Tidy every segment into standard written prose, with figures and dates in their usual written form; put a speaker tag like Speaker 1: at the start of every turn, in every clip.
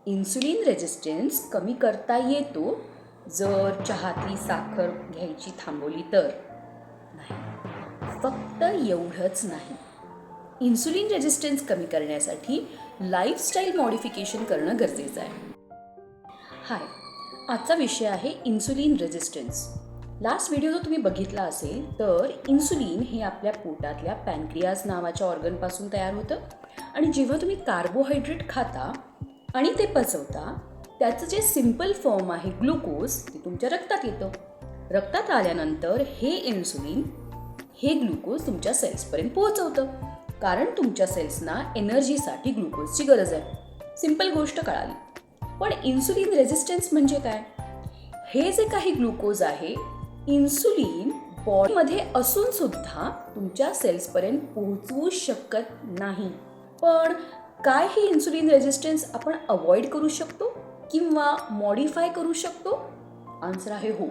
Speaker 1: Insulin resistance कमी करता येतो जर चहातली साखर घ्यायची थांबवली तर. नाही, फक्त एवढंच नाही. इन्सुलिन रेजिस्टन्स कमी करण्यासाठी लाईफस्टाईल मॉडिफिकेशन करणं गरजेचं आहे. हाय, आजचा विषय आहे इन्सुलिन रेजिस्टन्स. लास्ट व्हिडिओ जर तुम्ही बघितला असेल तर इन्सुलिन हे आपल्या पोटातल्या पॅनक्रियाज नावाच्या ऑर्गनपासून तयार होतं आणि जेव्हा तुम्ही कार्बोहायड्रेट खाता आणि ते पचवता त्याचं जे सिम्पल फॉर्म आहे ग्लुकोज ते तुमच्या रक्तात येतं. रक्तात आल्यानंतर हे इन्सुलिन हे ग्लुकोज तुमच्या सेल्सपर्यंत पोहोचवतं, कारण तुमच्या सेल्सना एनर्जीसाठी ग्लुकोजची गरज आहे. सिम्पल गोष्ट कळाली. पण इन्सुलिन रेजिस्टन्स म्हणजे काय? हे जे काही ग्लुकोज आहे इन्सुलिन बॉडीमध्ये असून सुद्धा तुमच्या सेल्सपर्यंत पोहोचवू शकत नाही. पण काय ही इन्सुलिन रेजिस्टन्स आपण अवॉइड करू शकतो किंवा मॉडिफाय करू शकतो? आन्सर आहे हो.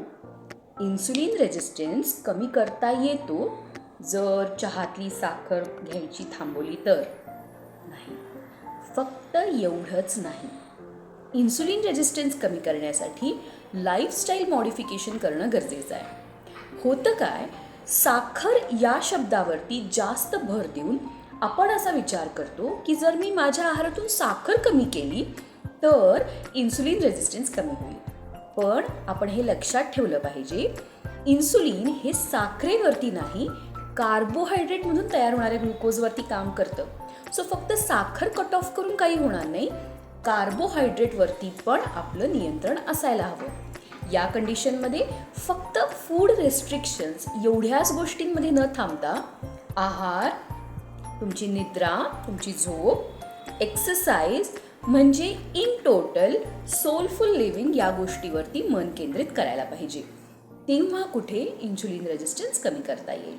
Speaker 1: इन्सुलिन रेजिस्टन्स कमी करता येतो जर चहातली साखर घ्यायची थांबवली तर. नाही, फक्त एवढंच नाही. इन्सुलिन रेजिस्टन्स कमी करण्यासाठी लाईफस्टाईल मॉडिफिकेशन करणं गरजेचं आहे. होतं काय, साखर या शब्दावरती जास्त भर देऊन आपण असा विचार करतो की जर मी माझ्या आहारातून साखर कमी केली तर इन्सुलिन रेजिस्टन्स कमी होईल. पण आपण हे लक्षात ठेवलं पाहिजे, इन्सुलिन हे साखरेवरती नाही, कार्बोहायड्रेटमधून तयार होणाऱ्या ग्लुकोजवरती काम करतं. सो फक्त साखर कट ऑफ करून काही होणार नाही, कार्बोहायड्रेटवरती पण आपलं नियंत्रण असायला हवं. या कंडिशनमध्ये फक्त फूड रेस्ट्रिक्शन्स एवढ्याच गोष्टींमध्ये न थांबता आहार, तुमची निद्रा, तुमची झोप, एक्सरसाइज म्हणजे इन टोटल सोलफुल लिव्हिंग या गोष्टीवरती मन केंद्रित करायला पाहिजे. तेव्हा कुठे इन्सुलिन रेजिस्टन्स कमी करता येईल.